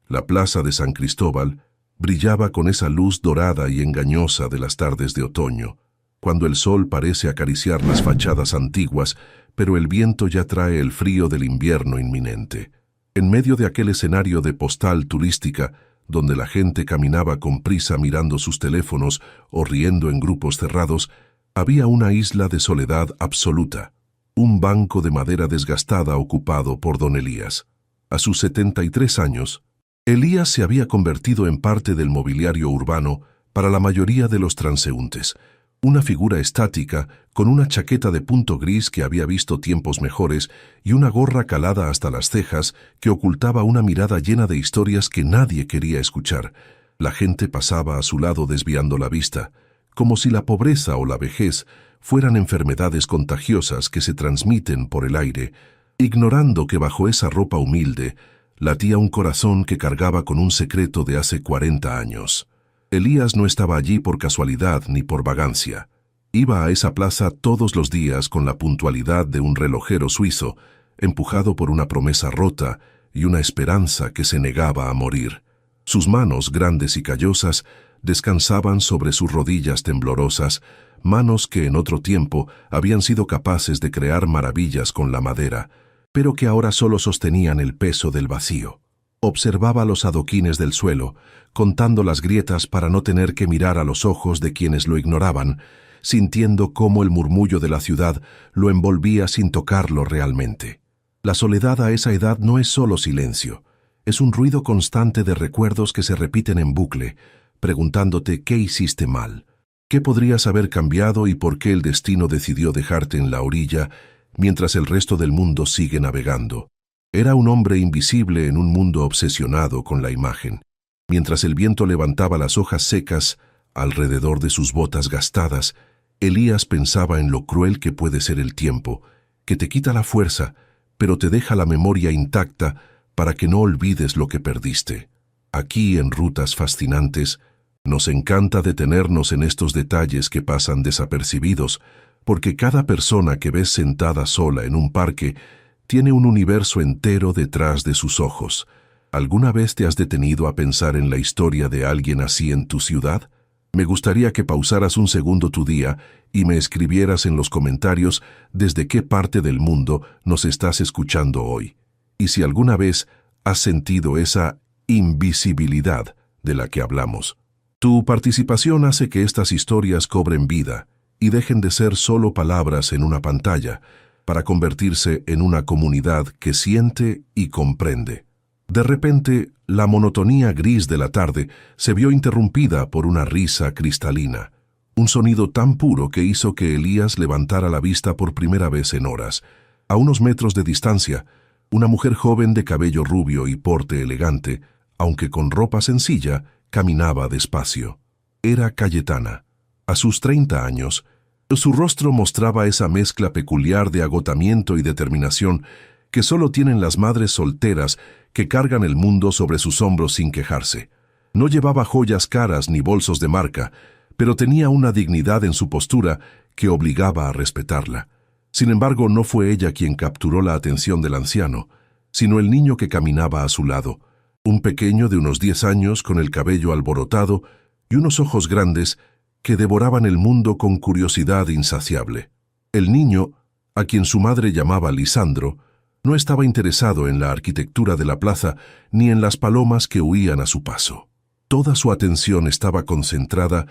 La plaza de San Cristóbal brillaba con esa luz dorada y engañosa de las tardes de otoño, cuando el sol parece acariciar las fachadas antiguas, pero el viento ya trae el frío del invierno inminente. En medio de aquel escenario de postal turística, donde la gente caminaba con prisa mirando sus teléfonos o riendo en grupos cerrados, había una isla de soledad absoluta, un banco de madera desgastada ocupado por don Elías. A sus 73 años, Elías se había convertido en parte del mobiliario urbano para la mayoría de los transeúntes, una figura estática con una chaqueta de punto gris que había visto tiempos mejores y una gorra calada hasta las cejas que ocultaba una mirada llena de historias que nadie quería escuchar. La gente pasaba a su lado desviando la vista, como si la pobreza o la vejez fueran enfermedades contagiosas que se transmiten por el aire, ignorando que bajo esa ropa humilde latía un corazón que cargaba con un secreto de hace 40 años. Elías no estaba allí por casualidad ni por vagancia. Iba a esa plaza todos los días con la puntualidad de un relojero suizo, empujado por una promesa rota y una esperanza que se negaba a morir. Sus manos, grandes y callosas, descansaban sobre sus rodillas temblorosas, manos que en otro tiempo habían sido capaces de crear maravillas con la madera, pero que ahora solo sostenían el peso del vacío. Observaba los adoquines del suelo, contando las grietas para no tener que mirar a los ojos de quienes lo ignoraban, sintiendo cómo el murmullo de la ciudad lo envolvía sin tocarlo realmente. La soledad a esa edad no es solo silencio, es un ruido constante de recuerdos que se repiten en bucle, preguntándote qué hiciste mal, qué podrías haber cambiado y por qué el destino decidió dejarte en la orilla mientras el resto del mundo sigue navegando. Era un hombre invisible en un mundo obsesionado con la imagen. Mientras el viento levantaba las hojas secas alrededor de sus botas gastadas, Elías pensaba en lo cruel que puede ser el tiempo, que te quita la fuerza, pero te deja la memoria intacta para que no olvides lo que perdiste. Aquí, en Rutas Fascinantes, nos encanta detenernos en estos detalles que pasan desapercibidos, porque cada persona que ves sentada sola en un parque tiene un universo entero detrás de sus ojos. ¿Alguna vez te has detenido a pensar en la historia de alguien así en tu ciudad? Me gustaría que pausaras un segundo tu día y me escribieras en los comentarios desde qué parte del mundo nos estás escuchando hoy. Y si alguna vez has sentido esa invisibilidad de la que hablamos. Tu participación hace que estas historias cobren vida y dejen de ser solo palabras en una pantalla, para convertirse en una comunidad que siente y comprende. De repente, la monotonía gris de la tarde se vio interrumpida por una risa cristalina, un sonido tan puro que hizo que Elías levantara la vista por primera vez en horas. A unos metros de distancia, una mujer joven de cabello rubio y porte elegante, aunque con ropa sencilla, caminaba despacio. Era Cayetana. A sus 30 años, su rostro mostraba esa mezcla peculiar de agotamiento y determinación que solo tienen las madres solteras que cargan el mundo sobre sus hombros sin quejarse. No llevaba joyas caras ni bolsos de marca, pero tenía una dignidad en su postura que obligaba a respetarla. Sin embargo, no fue ella quien capturó la atención del anciano, sino el niño que caminaba a su lado, un pequeño de unos 10 años con el cabello alborotado y unos ojos grandes que devoraban el mundo con curiosidad insaciable. El niño, a quien su madre llamaba Lisandro, no estaba interesado en la arquitectura de la plaza ni en las palomas que huían a su paso. Toda su atención estaba concentrada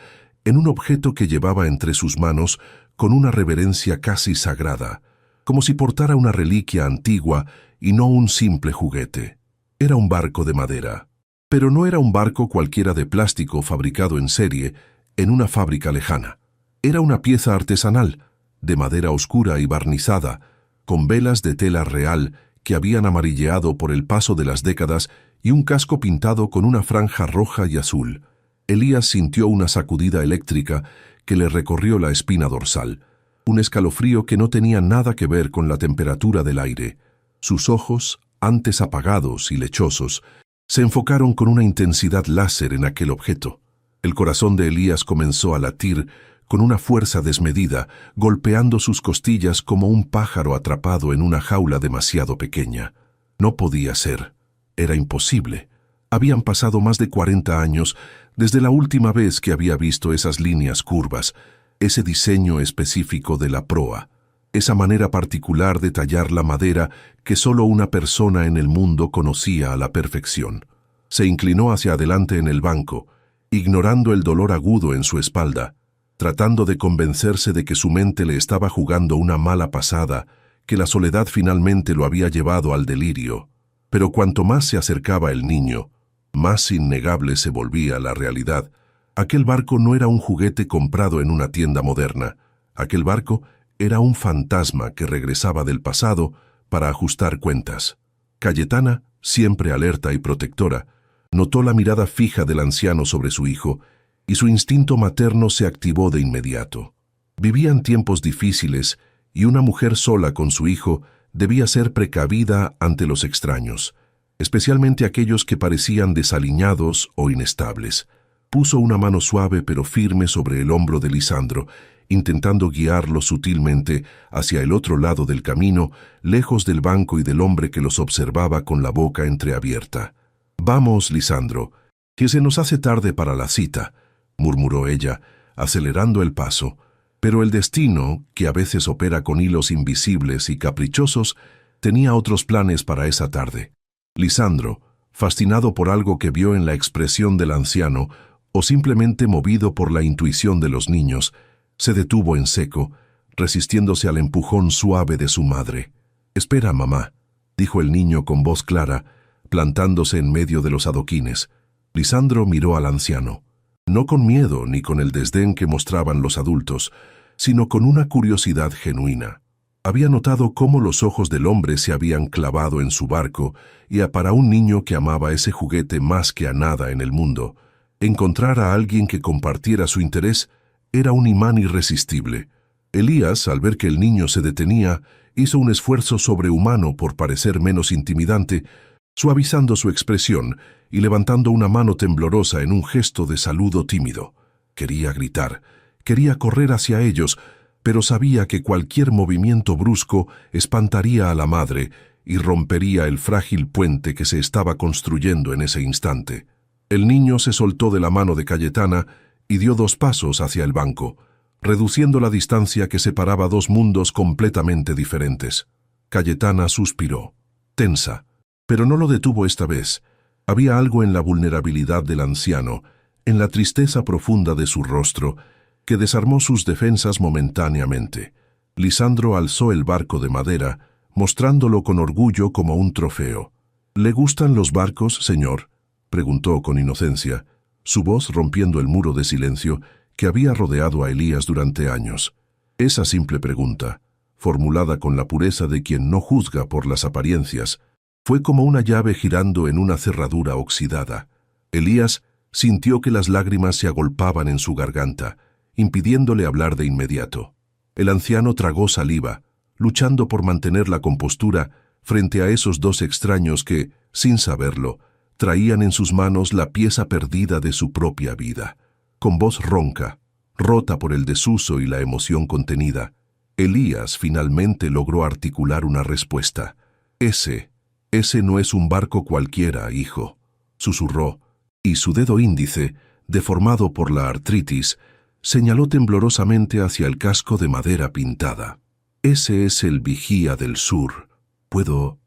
en un objeto que llevaba entre sus manos con una reverencia casi sagrada, como si portara una reliquia antigua y no un simple juguete. Era un barco de madera, pero no era un barco cualquiera de plástico fabricado en serie en una fábrica lejana. Era una pieza artesanal, de madera oscura y barnizada, con velas de tela real que habían amarilleado por el paso de las décadas y un casco pintado con una franja roja y azul. Elías sintió una sacudida eléctrica que le recorrió la espina dorsal, un escalofrío que no tenía nada que ver con la temperatura del aire. Sus ojos, antes apagados y lechosos, se enfocaron con una intensidad láser en aquel objeto. El corazón de Elías comenzó a latir con una fuerza desmedida, golpeando sus costillas como un pájaro atrapado en una jaula demasiado pequeña. No podía ser. Era imposible. Habían pasado más de 40 años desde la última vez que había visto esas líneas curvas, ese diseño específico de la proa, esa manera particular de tallar la madera que solo una persona en el mundo conocía a la perfección. Se inclinó hacia adelante en el banco, ignorando el dolor agudo en su espalda, tratando de convencerse de que su mente le estaba jugando una mala pasada, que la soledad finalmente lo había llevado al delirio. Pero cuanto más se acercaba el niño, más innegable se volvía la realidad. Aquel barco no era un juguete comprado en una tienda moderna. Aquel barco era un fantasma que regresaba del pasado para ajustar cuentas. Cayetana, siempre alerta y protectora, notó la mirada fija del anciano sobre su hijo y su instinto materno se activó de inmediato. Vivían tiempos difíciles y una mujer sola con su hijo debía ser precavida ante los extraños, especialmente aquellos que parecían desaliñados o inestables. Puso una mano suave pero firme sobre el hombro de Lisandro, intentando guiarlo sutilmente hacia el otro lado del camino, lejos del banco y del hombre que los observaba con la boca entreabierta. «Vamos, Lisandro, que se nos hace tarde para la cita», murmuró ella, acelerando el paso. Pero el destino, que a veces opera con hilos invisibles y caprichosos, tenía otros planes para esa tarde. Lisandro, fascinado por algo que vio en la expresión del anciano, o simplemente movido por la intuición de los niños, se detuvo en seco, resistiéndose al empujón suave de su madre. «Espera, mamá», dijo el niño con voz clara, plantándose en medio de los adoquines. Lisandro miró al anciano, no con miedo ni con el desdén que mostraban los adultos, sino con una curiosidad genuina. Había notado cómo los ojos del hombre se habían clavado en su barco, y para un niño que amaba ese juguete más que a nada en el mundo, encontrar a alguien que compartiera su interés era un imán irresistible. Elías, al ver que el niño se detenía, hizo un esfuerzo sobrehumano por parecer menos intimidante, suavizando su expresión y levantando una mano temblorosa en un gesto de saludo tímido. Quería gritar, quería correr hacia ellos, pero sabía que cualquier movimiento brusco espantaría a la madre y rompería el frágil puente que se estaba construyendo en ese instante. El niño se soltó de la mano de Cayetana y dio 2 pasos hacia el banco, reduciendo la distancia que separaba 2 mundos completamente diferentes. Cayetana suspiró, tensa, pero no lo detuvo esta vez. Había algo en la vulnerabilidad del anciano, en la tristeza profunda de su rostro, que desarmó sus defensas momentáneamente. Lisandro alzó el barco de madera, mostrándolo con orgullo como un trofeo. «¿Le gustan los barcos, señor?», preguntó con inocencia, su voz rompiendo el muro de silencio que había rodeado a Elías durante años. Esa simple pregunta, formulada con la pureza de quien no juzga por las apariencias, fue como una llave girando en una cerradura oxidada. Elías sintió que las lágrimas se agolpaban en su garganta, impidiéndole hablar de inmediato. El anciano tragó saliva, luchando por mantener la compostura frente a esos 2 extraños que, sin saberlo, traían en sus manos la pieza perdida de su propia vida. Con voz ronca, rota por el desuso y la emoción contenida, Elías finalmente logró articular una respuesta. Ese no es un barco cualquiera, hijo», susurró, y su dedo índice, deformado por la artritis, señaló temblorosamente hacia el casco de madera pintada. «Ese es el Vigía del Sur. ¿Puedo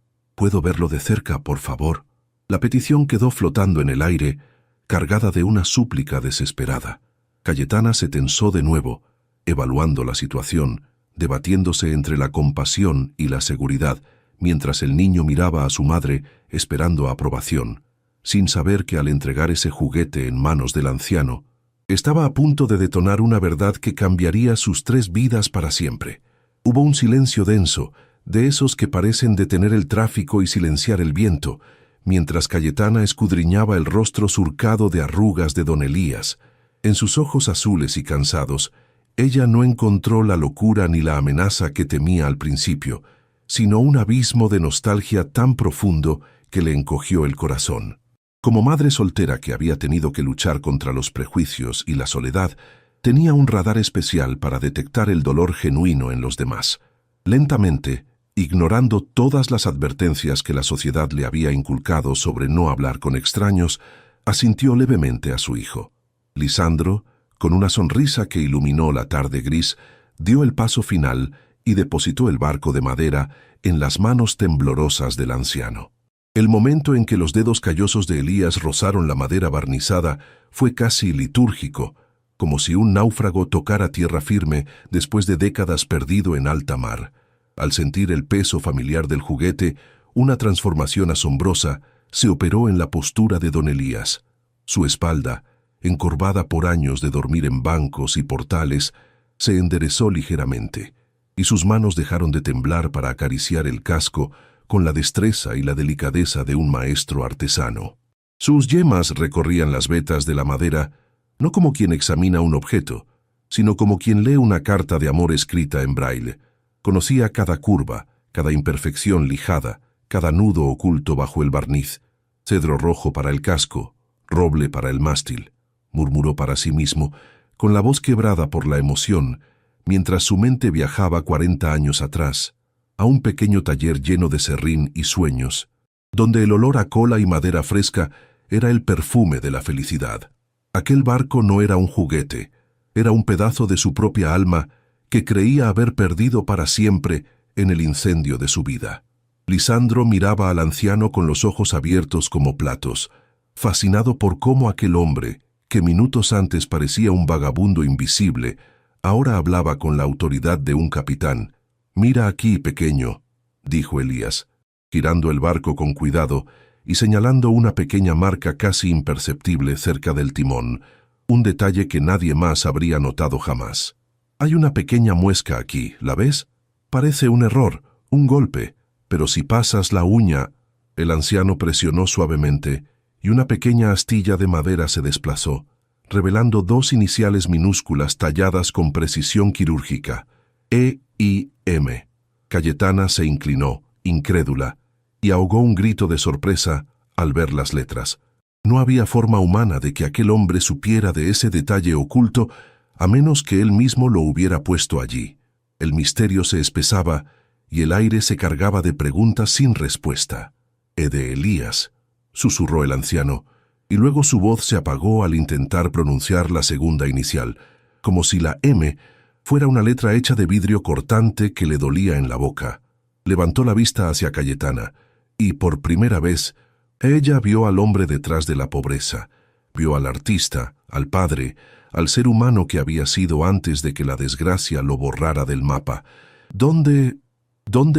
verlo de cerca, por favor?» La petición quedó flotando en el aire, cargada de una súplica desesperada. Cayetana se tensó de nuevo, evaluando la situación, debatiéndose entre la compasión y la seguridad, mientras el niño miraba a su madre esperando aprobación, sin saber que al entregar ese juguete en manos del anciano, estaba a punto de detonar una verdad que cambiaría sus 3 vidas para siempre. Hubo un silencio denso, de esos que parecen detener el tráfico y silenciar el viento, mientras Cayetana escudriñaba el rostro surcado de arrugas de don Elías. En sus ojos azules y cansados, ella no encontró la locura ni la amenaza que temía al principio, sino un abismo de nostalgia tan profundo que le encogió el corazón. Como madre soltera que había tenido que luchar contra los prejuicios y la soledad, tenía un radar especial para detectar el dolor genuino en los demás. Lentamente, Ignorando todas las advertencias que la sociedad le había inculcado sobre no hablar con extraños, asintió levemente a su hijo. Lisandro, con una sonrisa que iluminó la tarde gris, dio el paso final y depositó el barco de madera en las manos temblorosas del anciano. El momento en que los dedos callosos de Elías rozaron la madera barnizada fue casi litúrgico, como si un náufrago tocara tierra firme después de décadas perdido en alta mar. Al sentir el peso familiar del juguete, una transformación asombrosa se operó en la postura de don Elías. Su espalda, encorvada por años de dormir en bancos y portales, se enderezó ligeramente, y sus manos dejaron de temblar para acariciar el casco con la destreza y la delicadeza de un maestro artesano. Sus yemas recorrían las vetas de la madera, no como quien examina un objeto, sino como quien lee una carta de amor escrita en braille. Conocía cada curva, cada imperfección lijada, cada nudo oculto bajo el barniz. Cedro rojo para el casco, roble para el mástil, murmuró para sí mismo, con la voz quebrada por la emoción, mientras su mente viajaba 40 años atrás, a un pequeño taller lleno de serrín y sueños, donde el olor a cola y madera fresca era el perfume de la felicidad. Aquel barco no era un juguete, era un pedazo de su propia alma que creía haber perdido para siempre en el incendio de su vida. Lisandro miraba al anciano con los ojos abiertos como platos, fascinado por cómo aquel hombre, que minutos antes parecía un vagabundo invisible, ahora hablaba con la autoridad de un capitán. «Mira aquí, pequeño», dijo Elías, girando el barco con cuidado y señalando una pequeña marca casi imperceptible cerca del timón, un detalle que nadie más habría notado jamás. «Hay una pequeña muesca aquí, ¿la ves? Parece un error, un golpe, pero si pasas la uña...» El anciano presionó suavemente y una pequeña astilla de madera se desplazó, revelando 2 iniciales minúsculas talladas con precisión quirúrgica: E-I-M. Cayetana se inclinó, incrédula, y ahogó un grito de sorpresa al ver las letras. No había forma humana de que aquel hombre supiera de ese detalle oculto, a menos que él mismo lo hubiera puesto allí. El misterio se espesaba y el aire se cargaba de preguntas sin respuesta. «De Elías», susurró el anciano, y luego su voz se apagó al intentar pronunciar la segunda inicial, como si la M fuera una letra hecha de vidrio cortante que le dolía en la boca. Levantó la vista hacia Cayetana, y por primera vez, ella vio al hombre detrás de la pobreza, vio al artista, al padre, al ser humano que había sido antes de que la desgracia lo borrara del mapa. «¿Dónde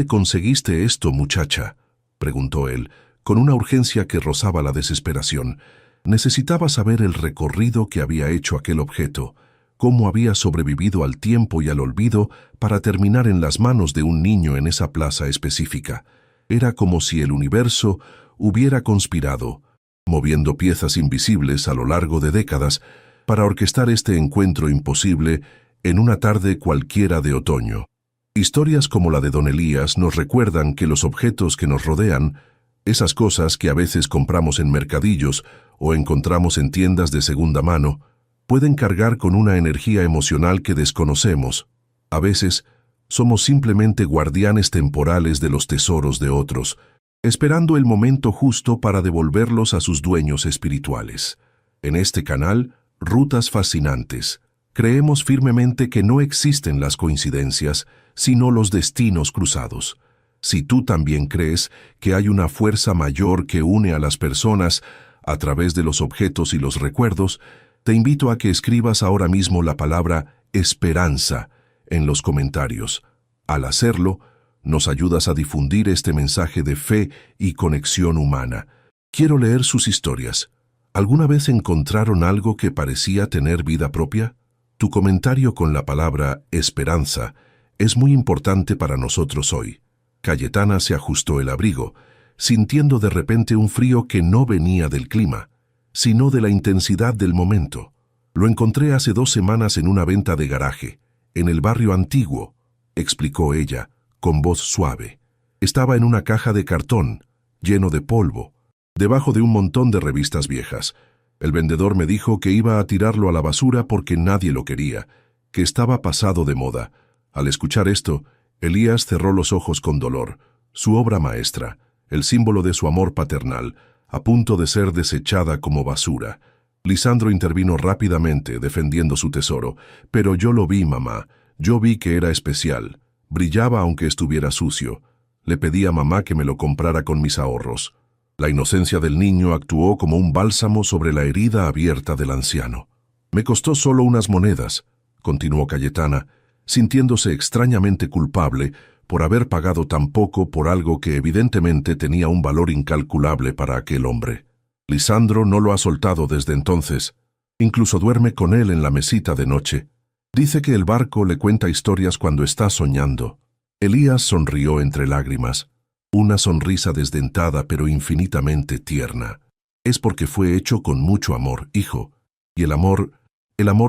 conseguiste esto, muchacha?», preguntó él, con una urgencia que rozaba la desesperación. Necesitaba saber el recorrido que había hecho aquel objeto, cómo había sobrevivido al tiempo y al olvido para terminar en las manos de un niño en esa plaza específica. Era como si el universo hubiera conspirado, moviendo piezas invisibles a lo largo de décadas, para orquestar este encuentro imposible en una tarde cualquiera de otoño. Historias como la de don Elías nos recuerdan que los objetos que nos rodean, esas cosas que a veces compramos en mercadillos o encontramos en tiendas de segunda mano, pueden cargar con una energía emocional que desconocemos. A veces, somos simplemente guardianes temporales de los tesoros de otros, esperando el momento justo para devolverlos a sus dueños espirituales. En este canal, Rutas Fascinantes, creemos firmemente que no existen las coincidencias, sino los destinos cruzados. Si tú también crees que hay una fuerza mayor que une a las personas a través de los objetos y los recuerdos, te invito a que escribas ahora mismo la palabra esperanza en los comentarios. Al hacerlo, nos ayudas a difundir este mensaje de fe y conexión humana. Quiero leer sus historias. ¿Alguna vez encontraron algo que parecía tener vida propia? Tu comentario con la palabra esperanza es muy importante para nosotros hoy. Cayetana se ajustó el abrigo, sintiendo de repente un frío que no venía del clima, sino de la intensidad del momento. Lo encontré hace 2 semanas en una venta de garaje, en el barrio antiguo, explicó ella, con voz suave. Estaba en una caja de cartón, lleno de polvo, debajo de un montón de revistas viejas. El vendedor me dijo que iba a tirarlo a la basura porque nadie lo quería, que estaba pasado de moda. Al escuchar esto, Elías cerró los ojos con dolor. Su obra maestra, el símbolo de su amor paternal, a punto de ser desechada como basura. Lisandro intervino rápidamente, defendiendo su tesoro. Pero yo lo vi, mamá. Yo vi que era especial. Brillaba aunque estuviera sucio. Le pedí a mamá que me lo comprara con mis ahorros. La inocencia del niño actuó como un bálsamo sobre la herida abierta del anciano. Me costó solo unas monedas, continuó Cayetana, sintiéndose extrañamente culpable por haber pagado tan poco por algo que evidentemente tenía un valor incalculable para aquel hombre. Lisandro no lo ha soltado desde entonces. Incluso duerme con él en la mesita de noche. Dice que el barco le cuenta historias cuando está soñando. Elías sonrió entre lágrimas. Una sonrisa desdentada pero infinitamente tierna. Es porque fue hecho con mucho amor, hijo. Y el amor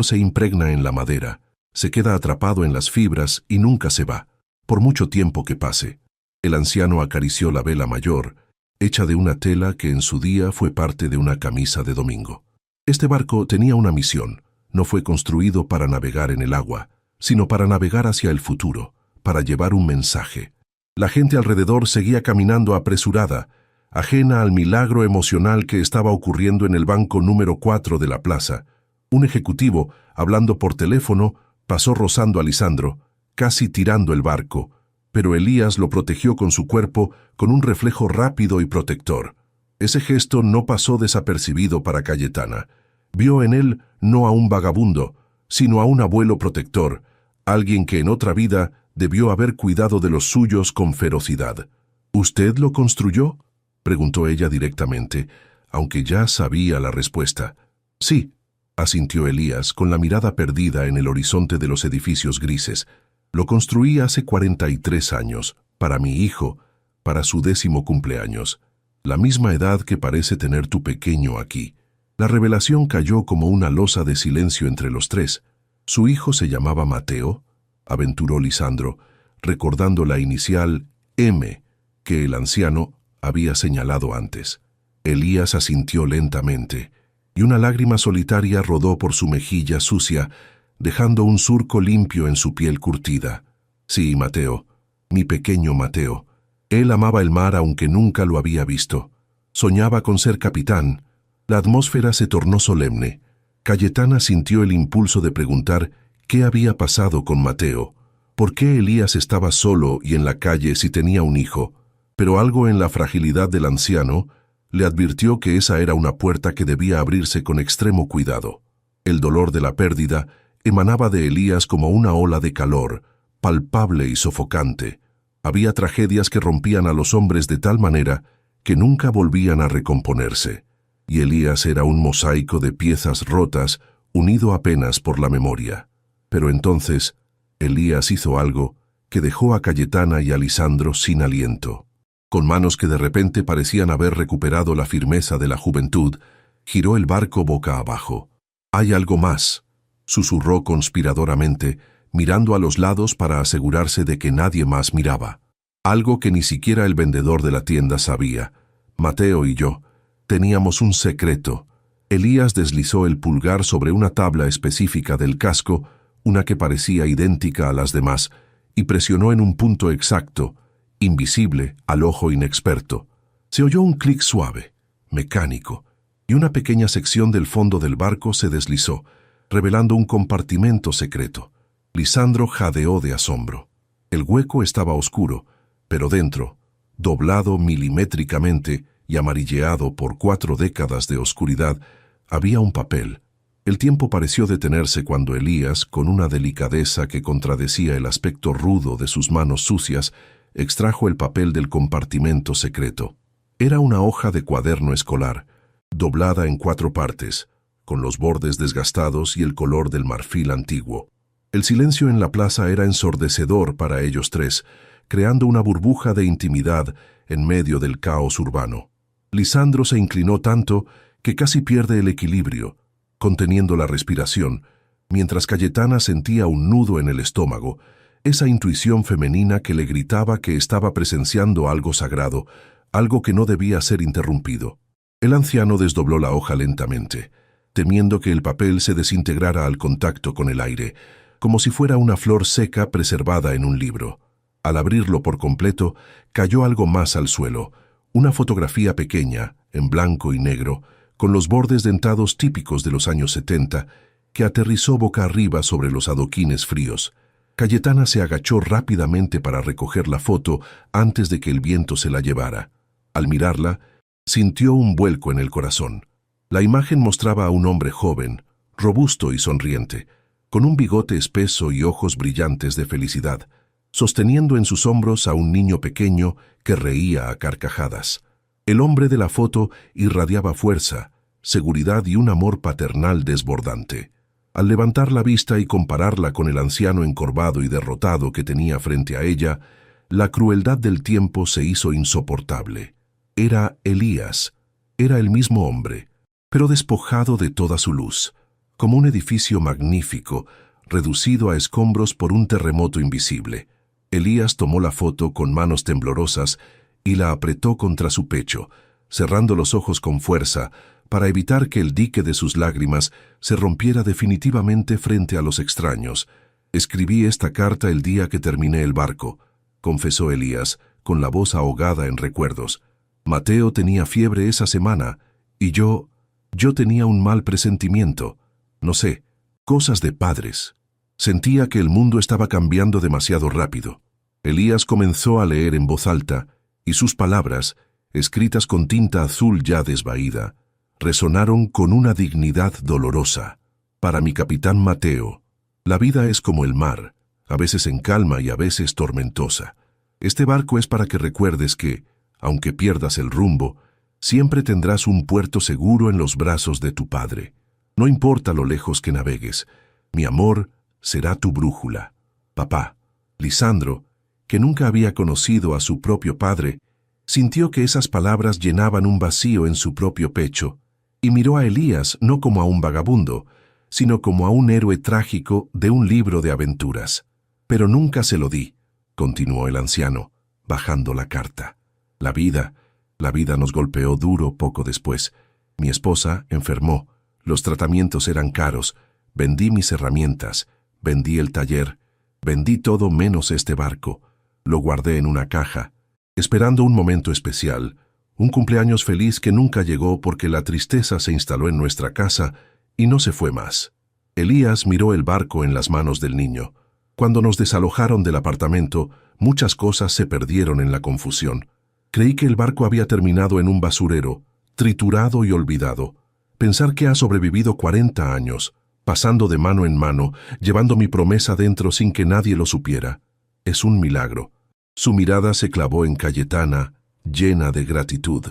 se impregna en la madera, se queda atrapado en las fibras y nunca se va, por mucho tiempo que pase. El anciano acarició la vela mayor, hecha de una tela que en su día fue parte de una camisa de domingo. Este barco tenía una misión. No fue construido para navegar en el agua, sino para navegar hacia el futuro, para llevar un mensaje. La gente alrededor seguía caminando apresurada, ajena al milagro emocional que estaba ocurriendo en el banco número 4 de la plaza. Un ejecutivo, hablando por teléfono, pasó rozando a Lisandro, casi tirando el barco, pero Elías lo protegió con su cuerpo con un reflejo rápido y protector. Ese gesto no pasó desapercibido para Cayetana. Vio en él no a un vagabundo, sino a un abuelo protector, alguien que en otra vida debió haber cuidado de los suyos con ferocidad. ¿Usted lo construyó?, preguntó ella directamente, aunque ya sabía la respuesta. Sí, asintió Elías con la mirada perdida en el horizonte de los edificios grises. Lo construí hace 43 años, para mi hijo, para su 10º cumpleaños, la misma edad que parece tener tu pequeño aquí. La revelación cayó como una losa de silencio entre los tres. ¿Su hijo se llamaba Mateo?, aventuró Lisandro, recordando la inicial M que el anciano había señalado antes. Elías asintió lentamente, y una lágrima solitaria rodó por su mejilla sucia, dejando un surco limpio en su piel curtida. Sí, Mateo, mi pequeño Mateo. Él amaba el mar aunque nunca lo había visto. Soñaba con ser capitán. La atmósfera se tornó solemne. Cayetana sintió el impulso de preguntar qué había pasado con Mateo, por qué Elías estaba solo y en la calle si tenía un hijo, pero algo en la fragilidad del anciano le advirtió que esa era una puerta que debía abrirse con extremo cuidado. El dolor de la pérdida emanaba de Elías como una ola de calor, palpable y sofocante. Había tragedias que rompían a los hombres de tal manera que nunca volvían a recomponerse, y Elías era un mosaico de piezas rotas, unido apenas por la memoria. Pero entonces, Elías hizo algo que dejó a Cayetana y a Lisandro sin aliento. Con manos que de repente parecían haber recuperado la firmeza de la juventud, giró el barco boca abajo. «Hay algo más», susurró conspiradoramente, mirando a los lados para asegurarse de que nadie más miraba. Algo que ni siquiera el vendedor de la tienda sabía. Mateo y yo teníamos un secreto. Elías deslizó el pulgar sobre una tabla específica del casco, una que parecía idéntica a las demás, y presionó en un punto exacto, invisible al ojo inexperto. Se oyó un clic suave, mecánico, y una pequeña sección del fondo del barco se deslizó, revelando un compartimento secreto. Lisandro jadeó de asombro. El hueco estaba oscuro, pero dentro, doblado milimétricamente y amarilleado por 4 décadas de oscuridad, había un papel. El tiempo pareció detenerse cuando Elías, con una delicadeza que contradecía el aspecto rudo de sus manos sucias, extrajo el papel del compartimento secreto. Era una hoja de cuaderno escolar, doblada en 4 partes, con los bordes desgastados y el color del marfil antiguo. El silencio en la plaza era ensordecedor para ellos tres, creando una burbuja de intimidad en medio del caos urbano. Lisandro se inclinó tanto que casi pierde el equilibrio, conteniendo la respiración, mientras Cayetana sentía un nudo en el estómago, esa intuición femenina que le gritaba que estaba presenciando algo sagrado, algo que no debía ser interrumpido. El anciano desdobló la hoja lentamente, temiendo que el papel se desintegrara al contacto con el aire, como si fuera una flor seca preservada en un libro. Al abrirlo por completo, cayó algo más al suelo, una fotografía pequeña, en blanco y negro, con los bordes dentados típicos de los años 70, que aterrizó boca arriba sobre los adoquines fríos. Cayetana se agachó rápidamente para recoger la foto antes de que el viento se la llevara. Al mirarla, sintió un vuelco en el corazón. La imagen mostraba a un hombre joven, robusto y sonriente, con un bigote espeso y ojos brillantes de felicidad, sosteniendo en sus hombros a un niño pequeño que reía a carcajadas. El hombre de la foto irradiaba fuerza, seguridad y un amor paternal desbordante. Al levantar la vista y compararla con el anciano encorvado y derrotado que tenía frente a ella, la crueldad del tiempo se hizo insoportable. Era Elías, era el mismo hombre, pero despojado de toda su luz, como un edificio magnífico, reducido a escombros por un terremoto invisible. Elías tomó la foto con manos temblorosas y la apretó contra su pecho, cerrando los ojos con fuerza, para evitar que el dique de sus lágrimas se rompiera definitivamente frente a los extraños. «Escribí esta carta el día que terminé el barco», confesó Elías, con la voz ahogada en recuerdos. «Mateo tenía fiebre esa semana, y yo tenía un mal presentimiento. No sé, cosas de padres. Sentía que el mundo estaba cambiando demasiado rápido». Elías comenzó a leer en voz alta, y sus palabras, escritas con tinta azul ya desvaída, resonaron con una dignidad dolorosa. «Para mi capitán Mateo, la vida es como el mar, a veces en calma y a veces tormentosa. Este barco es para que recuerdes que, aunque pierdas el rumbo, siempre tendrás un puerto seguro en los brazos de tu padre. No importa lo lejos que navegues, mi amor será tu brújula. Papá». Lisandro, que nunca había conocido a su propio padre, sintió que esas palabras llenaban un vacío en su propio pecho, y miró a Elías no como a un vagabundo, sino como a un héroe trágico de un libro de aventuras. «Pero nunca se lo di», continuó el anciano, bajando la carta. La vida nos golpeó duro poco después. Mi esposa enfermó, los tratamientos eran caros, vendí mis herramientas, vendí el taller, vendí todo menos este barco. Lo guardé en una caja, esperando un momento especial, un cumpleaños feliz que nunca llegó porque la tristeza se instaló en nuestra casa y no se fue más. Elías miró el barco en las manos del niño. Cuando nos desalojaron del apartamento, muchas cosas se perdieron en la confusión. Creí que el barco había terminado en un basurero, triturado y olvidado. Pensar que ha sobrevivido 40 años, pasando de mano en mano, llevando mi promesa dentro sin que nadie lo supiera, es un milagro. Su mirada se clavó en Cayetana, llena de gratitud.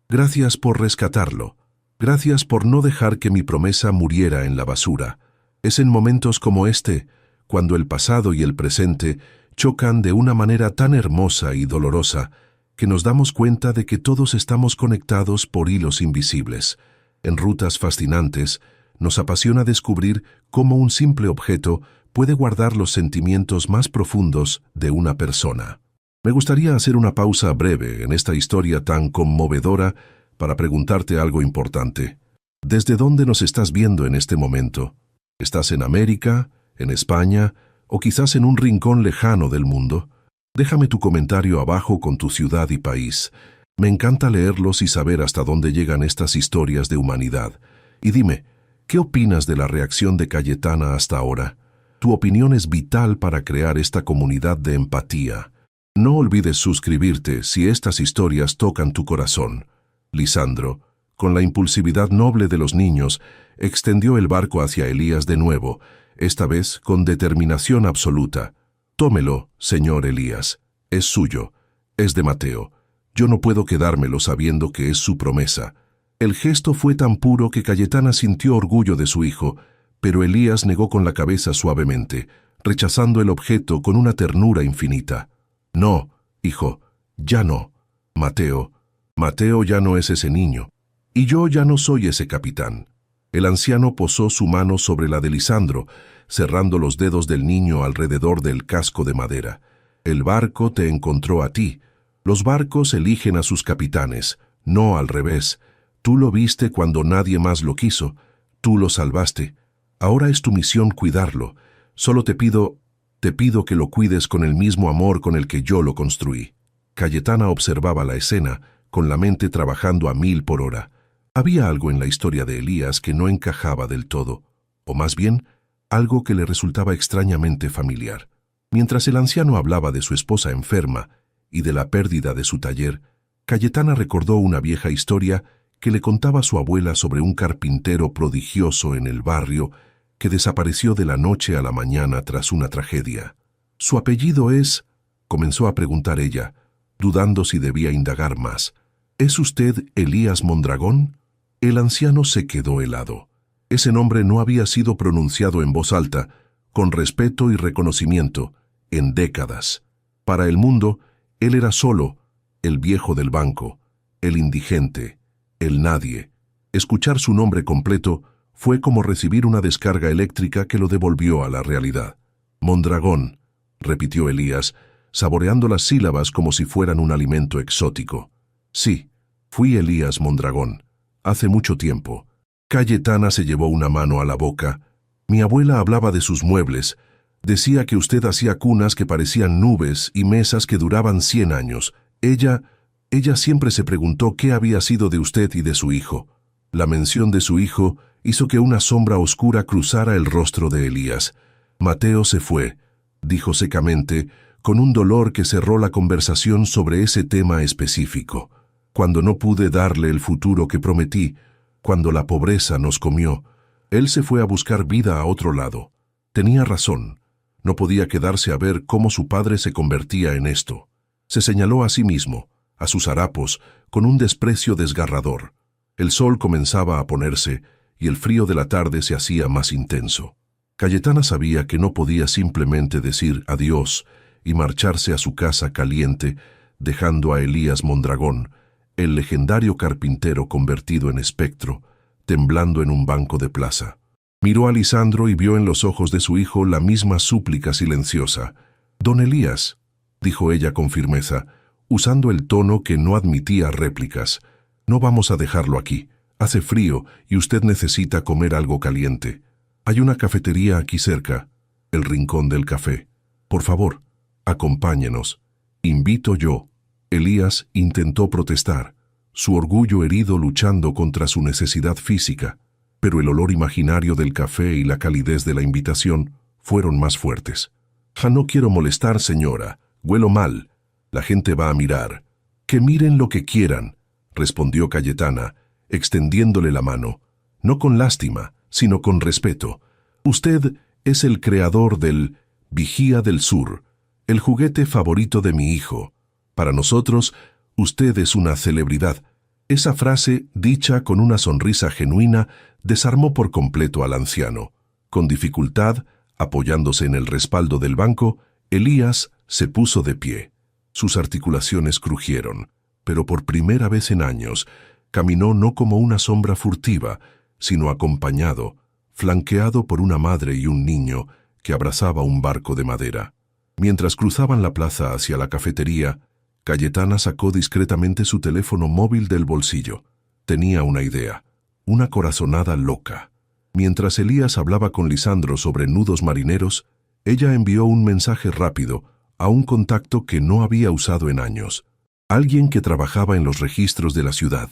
«Gracias por rescatarlo. Gracias por no dejar que mi promesa muriera en la basura. Es en momentos como este, cuando el pasado y el presente chocan de una manera tan hermosa y dolorosa, que nos damos cuenta de que todos estamos conectados por hilos invisibles. En rutas fascinantes, nos apasiona descubrir cómo un simple objeto puede guardar los sentimientos más profundos de una persona». Me gustaría hacer una pausa breve en esta historia tan conmovedora para preguntarte algo importante. ¿Desde dónde nos estás viendo en este momento? ¿Estás en América, en España o quizás en un rincón lejano del mundo? Déjame tu comentario abajo con tu ciudad y país. Me encanta leerlos y saber hasta dónde llegan estas historias de humanidad. Y dime, ¿qué opinas de la reacción de Cayetana hasta ahora? Tu opinión es vital para crear esta comunidad de empatía. No olvides suscribirte si estas historias tocan tu corazón. Lisandro, con la impulsividad noble de los niños, extendió el barco hacia Elías de nuevo, esta vez con determinación absoluta. «Tómelo, señor Elías. Es suyo. Es de Mateo. Yo no puedo quedármelo sabiendo que es su promesa». El gesto fue tan puro que Cayetana sintió orgullo de su hijo, pero Elías negó con la cabeza suavemente, rechazando el objeto con una ternura infinita. «No, hijo, ya no. Mateo ya no es ese niño. Y yo ya no soy ese capitán». El anciano posó su mano sobre la de Lisandro, cerrando los dedos del niño alrededor del casco de madera. «El barco te encontró a ti. Los barcos eligen a sus capitanes, no al revés. Tú lo viste cuando nadie más lo quiso. Tú lo salvaste. Ahora es tu misión cuidarlo. Solo te pido, Te pido que lo cuides con el mismo amor con el que yo lo construí. Cayetana observaba la escena, con la mente trabajando a 1000 por hora. Había algo en la historia de Elías que no encajaba del todo, o más bien, algo que le resultaba extrañamente familiar. Mientras el anciano hablaba de su esposa enferma y de la pérdida de su taller, Cayetana recordó una vieja historia que le contaba su abuela sobre un carpintero prodigioso en el barrio que desapareció de la noche a la mañana tras una tragedia. «¿Su apellido es?», comenzó a preguntar ella, dudando si debía indagar más. «¿Es usted Elías Mondragón?». El anciano se quedó helado. Ese nombre no había sido pronunciado en voz alta, con respeto y reconocimiento, en décadas. Para el mundo, él era solo el viejo del banco, el indigente, el nadie. Escuchar su nombre completo fue como recibir una descarga eléctrica que lo devolvió a la realidad. «Mondragón», repitió Elías, saboreando las sílabas como si fueran un alimento exótico. «Sí, fui Elías Mondragón, hace mucho tiempo». Cayetana se llevó una mano a la boca. «Mi abuela hablaba de sus muebles. Decía que usted hacía cunas que parecían nubes y mesas que duraban 100 años. Ella siempre se preguntó qué había sido de usted y de su hijo». La mención de su hijo hizo que una sombra oscura cruzara el rostro de Elías. «Mateo se fue», dijo secamente, con un dolor que cerró la conversación sobre ese tema específico. «Cuando no pude darle el futuro que prometí, cuando la pobreza nos comió, él se fue a buscar vida a otro lado. Tenía razón. No podía quedarse a ver cómo su padre se convertía en esto». Se señaló a sí mismo, a sus harapos, con un desprecio desgarrador. El sol comenzaba a ponerse y el frío de la tarde se hacía más intenso. Cayetana sabía que no podía simplemente decir adiós y marcharse a su casa caliente, dejando a Elías Mondragón, el legendario carpintero convertido en espectro, temblando en un banco de plaza. Miró a Lisandro y vio en los ojos de su hijo la misma súplica silenciosa. «Don Elías», dijo ella con firmeza, usando el tono que no admitía réplicas, «no vamos a dejarlo aquí. Hace frío y usted necesita comer algo caliente. Hay una cafetería aquí cerca, el Rincón del Café. Por favor, acompáñenos. Invito yo». Elías intentó protestar, su orgullo herido luchando contra su necesidad física, pero el olor imaginario del café y la calidez de la invitación fueron más fuertes. «No quiero molestar, señora. Huelo mal. La gente va a mirar». «Que miren lo que quieran», respondió Cayetana, extendiéndole la mano, no con lástima, sino con respeto. «Usted es el creador del Vigía del Sur, el juguete favorito de mi hijo. Para nosotros, usted es una celebridad». Esa frase, dicha con una sonrisa genuina, desarmó por completo al anciano. Con dificultad, apoyándose en el respaldo del banco, Elías se puso de pie. Sus articulaciones crujieron, pero por primera vez en años, caminó no como una sombra furtiva, sino acompañado, flanqueado por una madre y un niño que abrazaba un barco de madera. Mientras cruzaban la plaza hacia la cafetería, Cayetana sacó discretamente su teléfono móvil del bolsillo. Tenía una idea, una corazonada loca. Mientras Elías hablaba con Lisandro sobre nudos marineros, ella envió un mensaje rápido a un contacto que no había usado en años, alguien que trabajaba en los registros de la ciudad.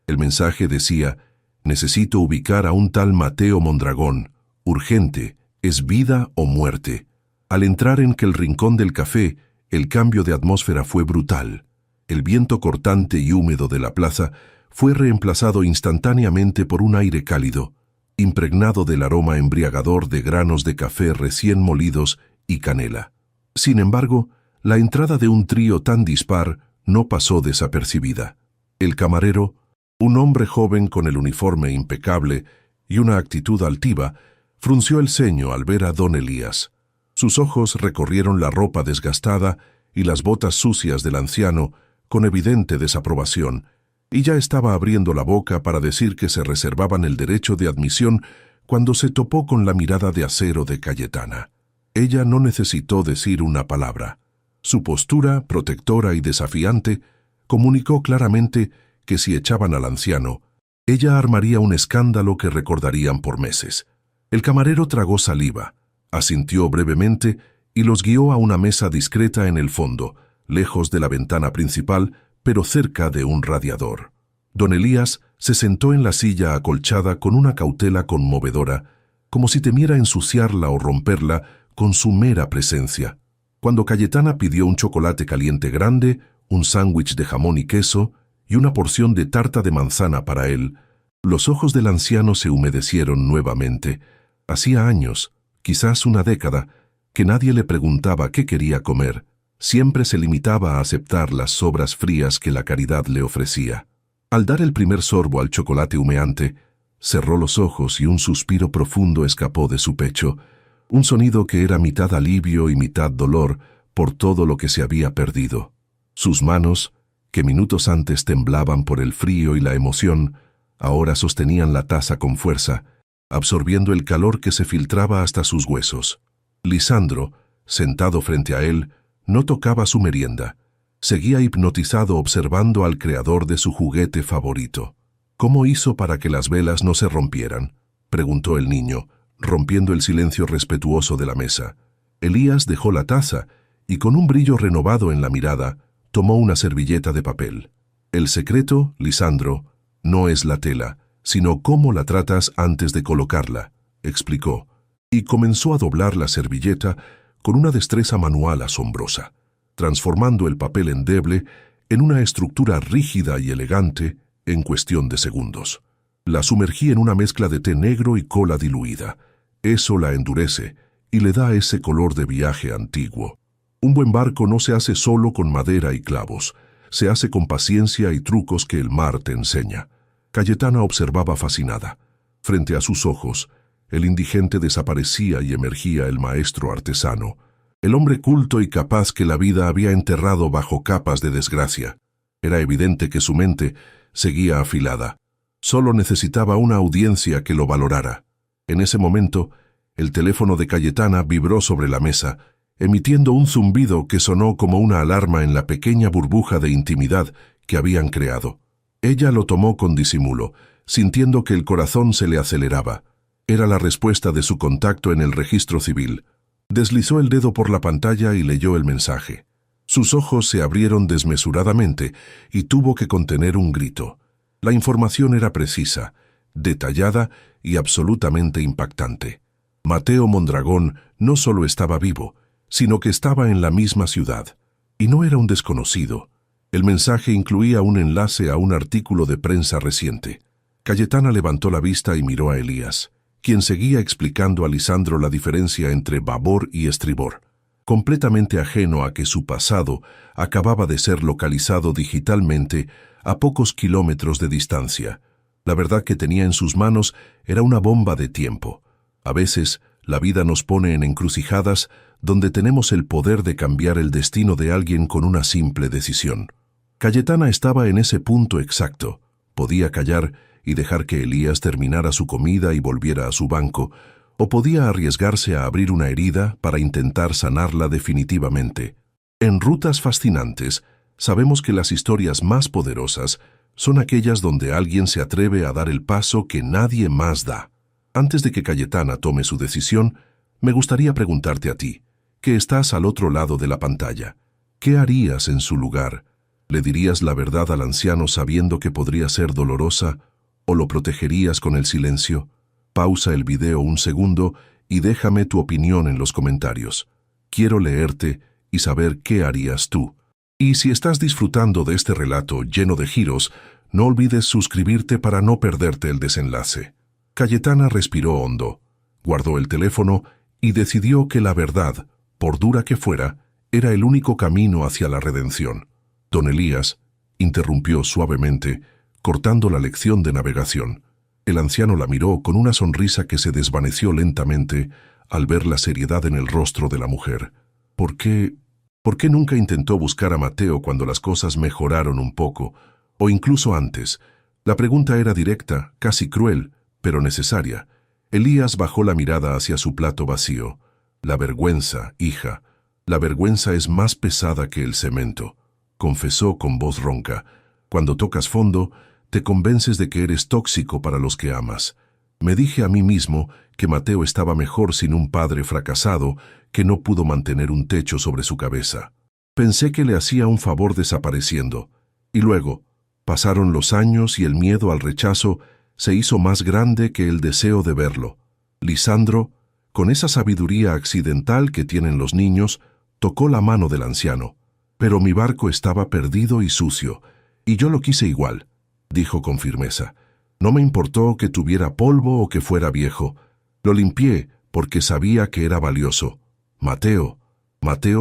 El mensaje decía: «Necesito ubicar a un tal Mateo Mondragón. Urgente, es vida o muerte». Al entrar en el Rincón del Café, el cambio de atmósfera fue brutal. El viento cortante y húmedo de la plaza fue reemplazado instantáneamente por un aire cálido, impregnado del aroma embriagador de granos de café recién molidos y canela. Sin embargo, la entrada de un trío tan dispar no pasó desapercibida. El camarero, un hombre joven con el uniforme impecable y una actitud altiva, frunció el ceño al ver a don Elías. Sus ojos recorrieron la ropa desgastada y las botas sucias del anciano con evidente desaprobación, y ya estaba abriendo la boca para decir que se reservaban el derecho de admisión cuando se topó con la mirada de acero de Cayetana. Ella no necesitó decir una palabra. Su postura, protectora y desafiante, comunicó claramente que si echaban al anciano, ella armaría un escándalo que recordarían por meses. El camarero tragó saliva, asintió brevemente y los guió a una mesa discreta en el fondo, lejos de la ventana principal, pero cerca de un radiador. Don Elías se sentó en la silla acolchada con una cautela conmovedora, como si temiera ensuciarla o romperla con su mera presencia. Cuando Cayetana pidió un chocolate caliente grande, un sándwich de jamón y queso y una porción de tarta de manzana para él, los ojos del anciano se humedecieron nuevamente. Hacía años, quizás una década, que nadie le preguntaba qué quería comer. Siempre se limitaba a aceptar las sobras frías que la caridad le ofrecía. Al dar el primer sorbo al chocolate humeante, cerró los ojos y un suspiro profundo escapó de su pecho, un sonido que era mitad alivio y mitad dolor por todo lo que se había perdido. Sus manos, que minutos antes temblaban por el frío y la emoción, ahora sostenían la taza con fuerza, absorbiendo el calor que se filtraba hasta sus huesos. Lisandro, sentado frente a él, no tocaba su merienda. Seguía hipnotizado observando al creador de su juguete favorito. ¿Cómo hizo para que las velas no se rompieran?, preguntó el niño, rompiendo el silencio respetuoso de la mesa. Elías dejó la taza y, con un brillo renovado en la mirada, tomó una servilleta de papel. El secreto, Lisandro, no es la tela, sino cómo la tratas antes de colocarla, explicó, y comenzó a doblar la servilleta con una destreza manual asombrosa, transformando el papel endeble en una estructura rígida y elegante en cuestión de segundos. La sumergí en una mezcla de té negro y cola diluida. Eso la endurece y le da ese color de viaje antiguo. Un buen barco no se hace solo con madera y clavos, se hace con paciencia y trucos que el mar te enseña. Cayetana observaba fascinada. Frente a sus ojos, el indigente desaparecía y emergía el maestro artesano, el hombre culto y capaz que la vida había enterrado bajo capas de desgracia. Era evidente que su mente seguía afilada. Solo necesitaba una audiencia que lo valorara. En ese momento, el teléfono de Cayetana vibró sobre la mesa, emitiendo un zumbido que sonó como una alarma en la pequeña burbuja de intimidad que habían creado. Ella lo tomó con disimulo, sintiendo que el corazón se le aceleraba. Era la respuesta de su contacto en el registro civil. Deslizó el dedo por la pantalla y leyó el mensaje. Sus ojos se abrieron desmesuradamente y tuvo que contener un grito. La información era precisa, detallada y absolutamente impactante. Mateo Mondragón no solo estaba vivo, sino que estaba en la misma ciudad. Y no era un desconocido. El mensaje incluía un enlace a un artículo de prensa reciente. Cayetana levantó la vista y miró a Elías, quien seguía explicando a Lisandro la diferencia entre babor y estribor, completamente ajeno a que su pasado acababa de ser localizado digitalmente a pocos kilómetros de distancia. La verdad que tenía en sus manos era una bomba de tiempo. A veces, la vida nos pone en encrucijadas donde tenemos el poder de cambiar el destino de alguien con una simple decisión. Cayetana estaba en ese punto exacto. Podía callar y dejar que Elías terminara su comida y volviera a su banco, o podía arriesgarse a abrir una herida para intentar sanarla definitivamente. En Rutas Fascinantes, sabemos que las historias más poderosas son aquellas donde alguien se atreve a dar el paso que nadie más da. Antes de que Cayetana tome su decisión, me gustaría preguntarte a ti, que estás al otro lado de la pantalla, ¿qué harías en su lugar? ¿Le dirías la verdad al anciano sabiendo que podría ser dolorosa, o lo protegerías con el silencio? Pausa el video un segundo y déjame tu opinión en los comentarios. Quiero leerte y saber qué harías tú. Y si estás disfrutando de este relato lleno de giros, no olvides suscribirte para no perderte el desenlace. Cayetana respiró hondo, guardó el teléfono y decidió que la verdad, por dura que fuera, era el único camino hacia la redención. Don Elías interrumpió suavemente, cortando la lección de navegación. El anciano la miró con una sonrisa que se desvaneció lentamente al ver la seriedad en el rostro de la mujer. ¿Por qué nunca intentó buscar a Mateo cuando las cosas mejoraron un poco, o incluso antes? La pregunta era directa, casi cruel, pero necesaria. Elías bajó la mirada hacia su plato vacío. La vergüenza, hija, la vergüenza es más pesada que el cemento, confesó con voz ronca. Cuando tocas fondo, te convences de que eres tóxico para los que amas. Me dije a mí mismo que Mateo estaba mejor sin un padre fracasado que no pudo mantener un techo sobre su cabeza. Pensé que le hacía un favor desapareciendo, y luego pasaron los años y el miedo al rechazo se hizo más grande que el deseo de verlo. Lisandro, con esa sabiduría accidental que tienen los niños, tocó la mano del anciano. Pero mi barco estaba perdido y sucio, y yo lo quise igual, dijo con firmeza. No me importó que tuviera polvo o que fuera viejo. Lo limpié porque sabía que era valioso. Mateo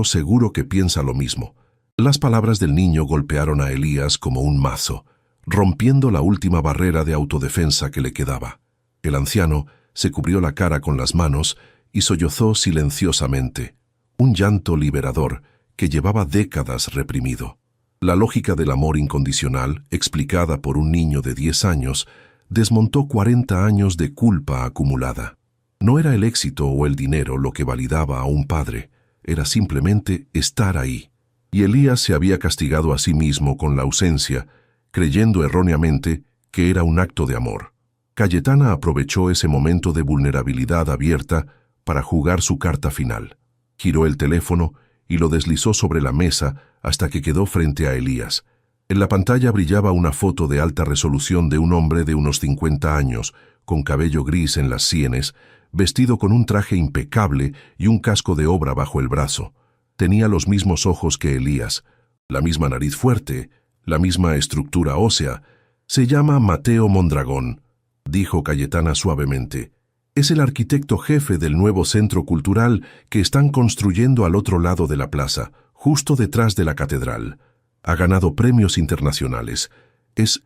seguro que piensa lo mismo. Las palabras del niño golpearon a Elías como un mazo, rompiendo la última barrera de autodefensa que le quedaba. El anciano se cubrió la cara con las manos y sollozó silenciosamente, un llanto liberador que llevaba décadas reprimido. La lógica del amor incondicional, explicada por un niño de 10 años, desmontó 40 años de culpa acumulada. No era el éxito o el dinero lo que validaba a un padre, era simplemente estar ahí. Y Elías se había castigado a sí mismo con la ausencia, creyendo erróneamente que era un acto de amor. Cayetana aprovechó ese momento de vulnerabilidad abierta para jugar su carta final. Giró el teléfono y lo deslizó sobre la mesa hasta que quedó frente a Elías. En la pantalla brillaba una foto de alta resolución de un hombre de unos 50 años, con cabello gris en las sienes, vestido con un traje impecable y un casco de obra bajo el brazo. Tenía los mismos ojos que Elías, la misma nariz fuerte, la misma estructura ósea. Se llama Mateo Mondragón, dijo Cayetana suavemente. Es el arquitecto jefe del nuevo centro cultural que están construyendo al otro lado de la plaza, justo detrás de la catedral. Ha ganado premios internacionales. Es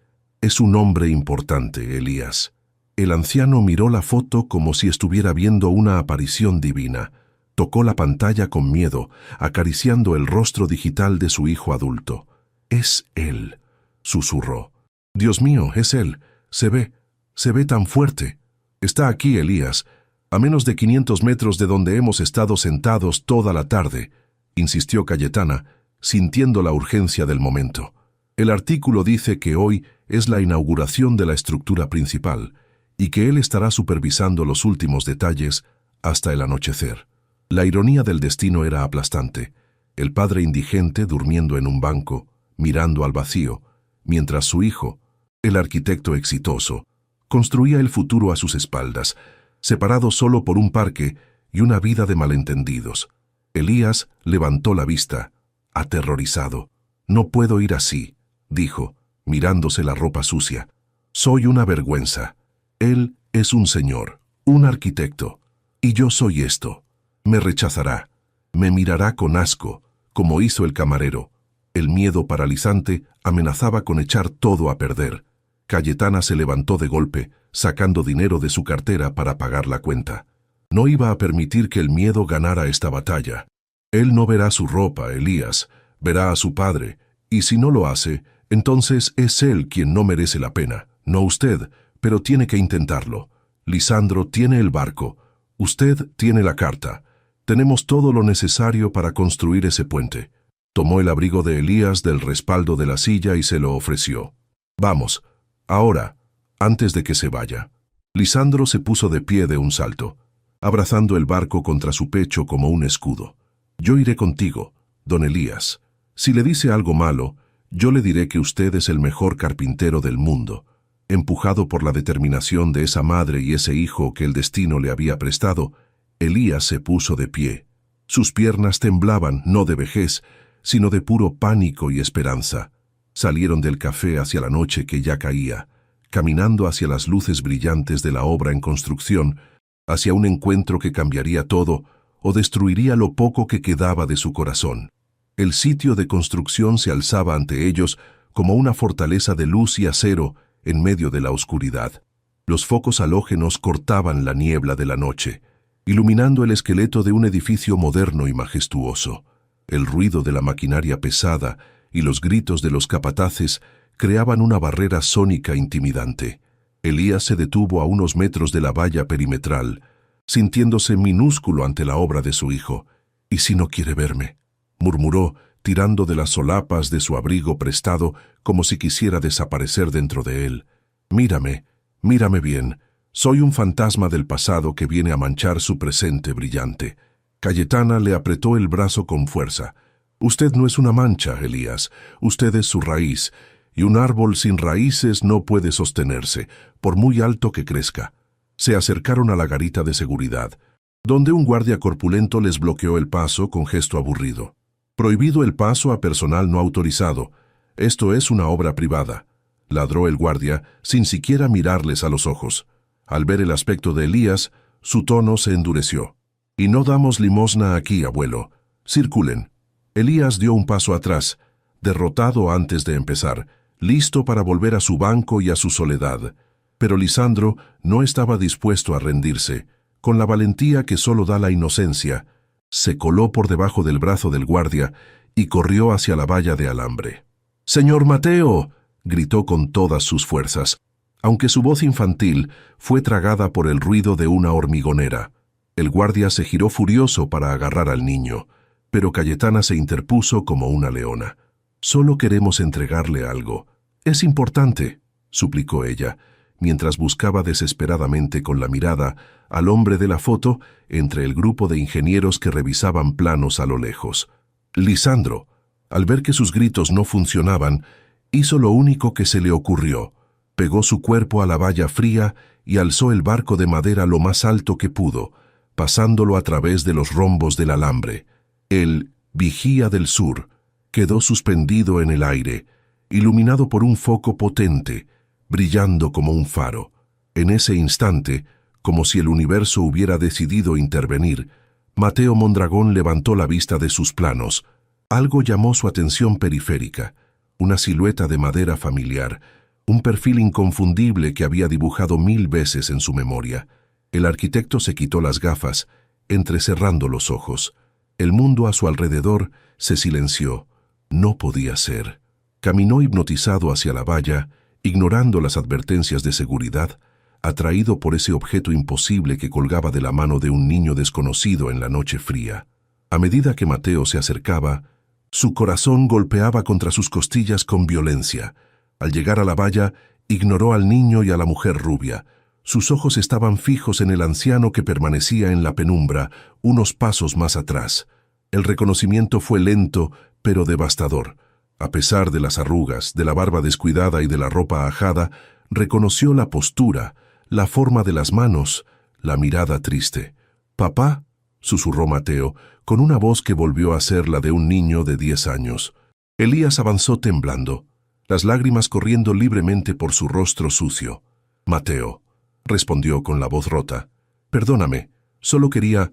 un hombre importante, Elías. El anciano miró la foto como si estuviera viendo una aparición divina. Tocó la pantalla con miedo, acariciando el rostro digital de su hijo adulto. «Es él», susurró. «Dios mío, es él. Se ve tan fuerte. Está aquí, Elías, a menos de 500 metros de donde hemos estado sentados toda la tarde», insistió Cayetana, sintiendo la urgencia del momento. «El artículo dice que hoy es la inauguración de la estructura principal y que él estará supervisando los últimos detalles hasta el anochecer». La ironía del destino era aplastante. El padre indigente durmiendo en un banco, mirando al vacío, mientras su hijo, el arquitecto exitoso, construía el futuro a sus espaldas, separado solo por un parque y una vida de malentendidos. Elías levantó la vista, aterrorizado. «No puedo ir así», dijo, mirándose la ropa sucia. «Soy una vergüenza. Él es un señor, un arquitecto, y yo soy esto. Me rechazará, me mirará con asco, como hizo el camarero». El miedo paralizante amenazaba con echar todo a perder. Cayetana se levantó de golpe, sacando dinero de su cartera para pagar la cuenta. No iba a permitir que el miedo ganara esta batalla. Él no verá su ropa, Elías, verá a su padre, y si no lo hace, entonces es él quien no merece la pena, no usted, pero tiene que intentarlo. Lisandro tiene el barco, usted tiene la carta. Tenemos todo lo necesario para construir ese puente. Tomó el abrigo de Elías del respaldo de la silla y se lo ofreció. «Vamos, ahora, antes de que se vaya». Lisandro se puso de pie de un salto, abrazando el barco contra su pecho como un escudo. «Yo iré contigo, don Elías. Si le dice algo malo, yo le diré que usted es el mejor carpintero del mundo». Empujado por la determinación de esa madre y ese hijo que el destino le había prestado, Elías se puso de pie. Sus piernas temblaban, no de vejez, sino de puro pánico y esperanza. Salieron del café hacia la noche que ya caía, caminando hacia las luces brillantes de la obra en construcción, hacia un encuentro que cambiaría todo o destruiría lo poco que quedaba de su corazón. El sitio de construcción se alzaba ante ellos como una fortaleza de luz y acero en medio de la oscuridad. Los focos halógenos cortaban la niebla de la noche, iluminando el esqueleto de un edificio moderno y majestuoso. El ruido de la maquinaria pesada y los gritos de los capataces creaban una barrera sónica intimidante. Elías se detuvo a unos metros de la valla perimetral, sintiéndose minúsculo ante la obra de su hijo. «¿Y si no quiere verme?», murmuró, tirando de las solapas de su abrigo prestado como si quisiera desaparecer dentro de él. «Mírame bien. Soy un fantasma del pasado que viene a manchar su presente brillante». Cayetana le apretó el brazo con fuerza. Usted no es una mancha, Elías. Usted es su raíz, y un árbol sin raíces no puede sostenerse, por muy alto que crezca. Se acercaron a la garita de seguridad, donde un guardia corpulento les bloqueó el paso con gesto aburrido. Prohibido el paso a personal no autorizado. Esto es una obra privada, ladró el guardia sin siquiera mirarles a los ojos. Al ver el aspecto de Elías, su tono se endureció. Y no damos limosna aquí, abuelo. Circulen. Elías dio un paso atrás, derrotado antes de empezar, listo para volver a su banco y a su soledad. Pero Lisandro no estaba dispuesto a rendirse. Con la valentía que solo da la inocencia, se coló por debajo del brazo del guardia y corrió hacia la valla de alambre. «¡Señor Mateo!», gritó con todas sus fuerzas, aunque su voz infantil fue tragada por el ruido de una hormigonera. El guardia se giró furioso para agarrar al niño, pero Cayetana se interpuso como una leona. «Solo queremos entregarle algo. Es importante», suplicó ella, mientras buscaba desesperadamente con la mirada al hombre de la foto entre el grupo de ingenieros que revisaban planos a lo lejos. Lisandro, al ver que sus gritos no funcionaban, hizo lo único que se le ocurrió. Pegó su cuerpo a la valla fría y alzó el barco de madera lo más alto que pudo, pasándolo a través de los rombos del alambre. El Vigía del Sur quedó suspendido en el aire, iluminado por un foco potente, brillando como un faro. En ese instante, como si el universo hubiera decidido intervenir, Mateo Mondragón levantó la vista de sus planos. Algo llamó su atención periférica, una silueta de madera familiar, un perfil inconfundible que había dibujado 1000 veces en su memoria. El arquitecto se quitó las gafas, entrecerrando los ojos. El mundo a su alrededor se silenció. No podía ser. Caminó hipnotizado hacia la valla, ignorando las advertencias de seguridad, atraído por ese objeto imposible que colgaba de la mano de un niño desconocido en la noche fría. A medida que Mateo se acercaba, su corazón golpeaba contra sus costillas con violencia. Al llegar a la valla, ignoró al niño y a la mujer rubia. Sus ojos estaban fijos en el anciano que permanecía en la penumbra, unos pasos más atrás. El reconocimiento fue lento, pero devastador. A pesar de las arrugas, de la barba descuidada y de la ropa ajada, reconoció la postura, la forma de las manos, la mirada triste. «¿Papá?», susurró Mateo, con una voz que volvió a ser la de un niño de 10 años. Elías avanzó temblando, las lágrimas corriendo libremente por su rostro sucio. «Mateo», respondió con la voz rota. «Perdóname, solo quería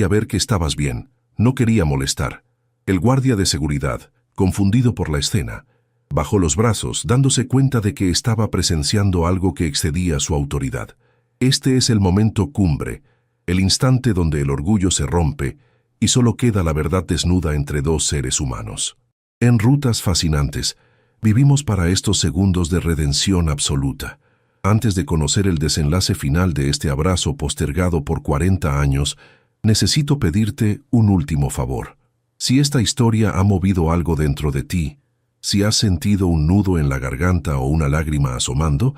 ver que estabas bien, no quería molestar». El guardia de seguridad, confundido por la escena, bajó los brazos, dándose cuenta de que estaba presenciando algo que excedía su autoridad. Este es el momento cumbre, el instante donde el orgullo se rompe y solo queda la verdad desnuda entre dos seres humanos. En Rutas Fascinantes, vivimos para estos segundos de redención absoluta. Antes de conocer el desenlace final de este abrazo postergado por 40 años, necesito pedirte un último favor. Si esta historia ha movido algo dentro de ti, si has sentido un nudo en la garganta o una lágrima asomando,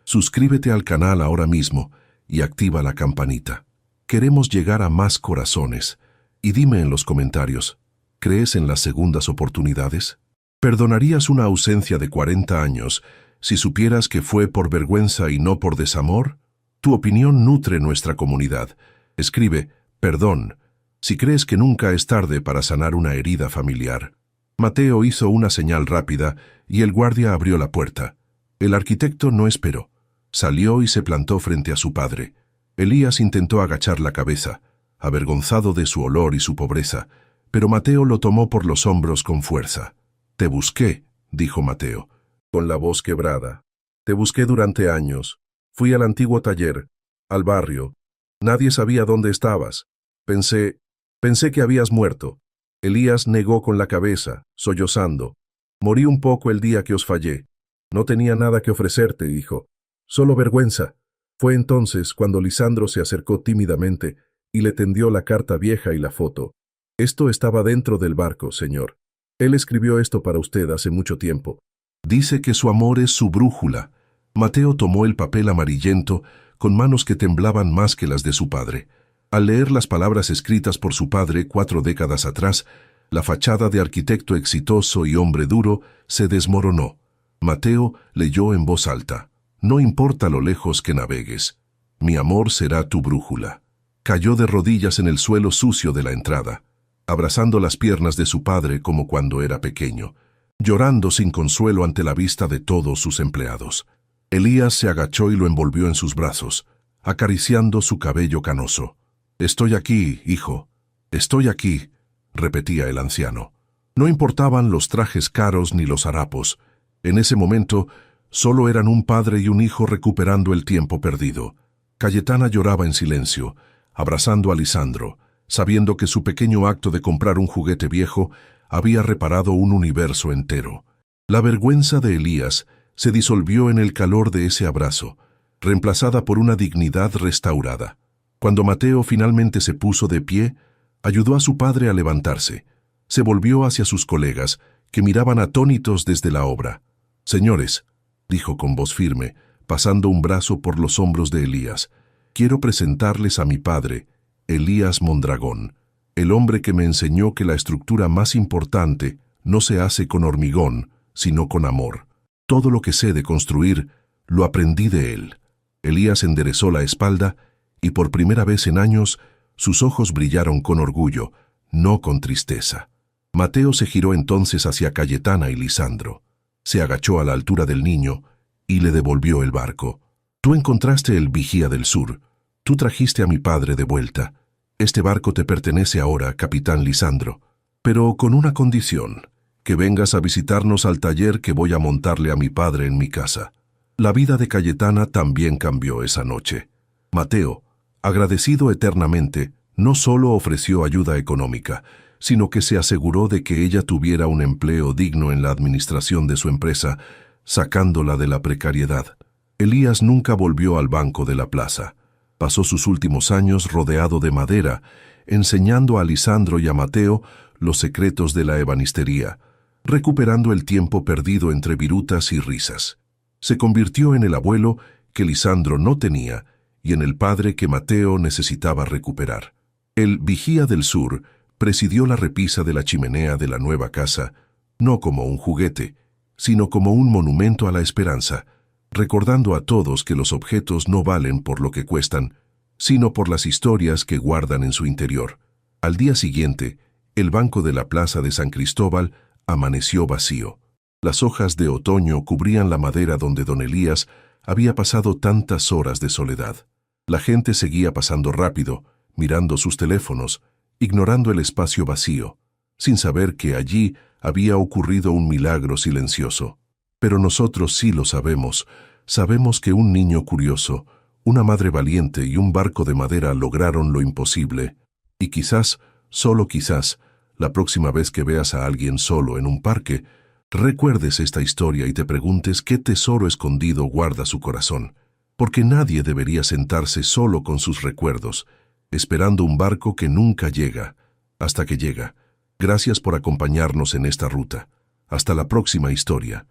suscríbete al canal ahora mismo y activa la campanita. Queremos llegar a más corazones. Y dime en los comentarios, ¿crees en las segundas oportunidades? ¿Perdonarías una ausencia de 40 años si supieras que fue por vergüenza y no por desamor? Tu opinión nutre nuestra comunidad. Escribe «perdón» si crees que nunca es tarde para sanar una herida familiar. Mateo hizo una señal rápida y el guardia abrió la puerta. El arquitecto no esperó. Salió y se plantó frente a su padre. Elías intentó agachar la cabeza, avergonzado de su olor y su pobreza, pero Mateo lo tomó por los hombros con fuerza. «Te busqué», dijo Mateo, con la voz quebrada. «Te busqué durante años. Fui al antiguo taller, al barrio. Nadie sabía dónde estabas. Pensé que habías muerto». Elías negó con la cabeza, sollozando. «Morí un poco el día que os fallé. No tenía nada que ofrecerte, hijo. Solo vergüenza». Fue entonces cuando Lisandro se acercó tímidamente y le tendió la carta vieja y la foto. «Esto estaba dentro del barco, señor. Él escribió esto para usted hace mucho tiempo. Dice que su amor es su brújula». Mateo tomó el papel amarillento con manos que temblaban más que las de su padre. Al leer las palabras escritas por su padre 4 décadas atrás, la fachada de arquitecto exitoso y hombre duro se desmoronó. Mateo leyó en voz alta: «No importa lo lejos que navegues, mi amor será tu brújula». Cayó de rodillas en el suelo sucio de la entrada, abrazando las piernas de su padre como cuando era pequeño, llorando sin consuelo ante la vista de todos sus empleados. Elías se agachó y lo envolvió en sus brazos, acariciando su cabello canoso. «Estoy aquí, hijo, estoy aquí», repetía el anciano. No importaban los trajes caros ni los harapos. En ese momento, solo eran un padre y un hijo recuperando el tiempo perdido. Cayetana lloraba en silencio, abrazando a Lisandro, sabiendo que su pequeño acto de comprar un juguete viejo había reparado un universo entero. La vergüenza de Elías se disolvió en el calor de ese abrazo, reemplazada por una dignidad restaurada. Cuando Mateo finalmente se puso de pie, ayudó a su padre a levantarse. Se volvió hacia sus colegas, que miraban atónitos desde la obra. «Señores», dijo con voz firme, pasando un brazo por los hombros de Elías, «quiero presentarles a mi padre, Elías Mondragón, el hombre que me enseñó que la estructura más importante no se hace con hormigón, sino con amor. Todo lo que sé de construir, lo aprendí de él». Elías enderezó la espalda y por primera vez en años sus ojos brillaron con orgullo, no con tristeza. Mateo se giró entonces hacia Cayetana y Lisandro. Se agachó a la altura del niño y le devolvió el barco. «Tú encontraste el Vigía del Sur. Tú trajiste a mi padre de vuelta. Este barco te pertenece ahora, capitán Lisandro, pero con una condición: que vengas a visitarnos al taller que voy a montarle a mi padre en mi casa». La vida de Cayetana también cambió esa noche. Mateo, agradecido eternamente, no solo ofreció ayuda económica, sino que se aseguró de que ella tuviera un empleo digno en la administración de su empresa, sacándola de la precariedad. Elías nunca volvió al banco de la plaza. Pasó sus últimos años rodeado de madera, enseñando a Lisandro y a Mateo los secretos de la ebanistería, recuperando el tiempo perdido entre virutas y risas. Se convirtió en el abuelo que Lisandro no tenía y en el padre que Mateo necesitaba recuperar. El Vigía del Sur presidió la repisa de la chimenea de la nueva casa, no como un juguete, sino como un monumento a la esperanza, recordando a todos que los objetos no valen por lo que cuestan, sino por las historias que guardan en su interior. Al día siguiente, el banco de la plaza de San Cristóbal amaneció vacío. Las hojas de otoño cubrían la madera donde don Elías había pasado tantas horas de soledad. La gente seguía pasando rápido, mirando sus teléfonos, ignorando el espacio vacío, sin saber que allí había ocurrido un milagro silencioso. Pero nosotros sí lo sabemos. Sabemos que un niño curioso, una madre valiente y un barco de madera lograron lo imposible. Y quizás, solo quizás, la próxima vez que veas a alguien solo en un parque, recuerdes esta historia y te preguntes qué tesoro escondido guarda su corazón. Porque nadie debería sentarse solo con sus recuerdos, esperando un barco que nunca llega, hasta que llega. Gracias por acompañarnos en esta ruta. Hasta la próxima historia.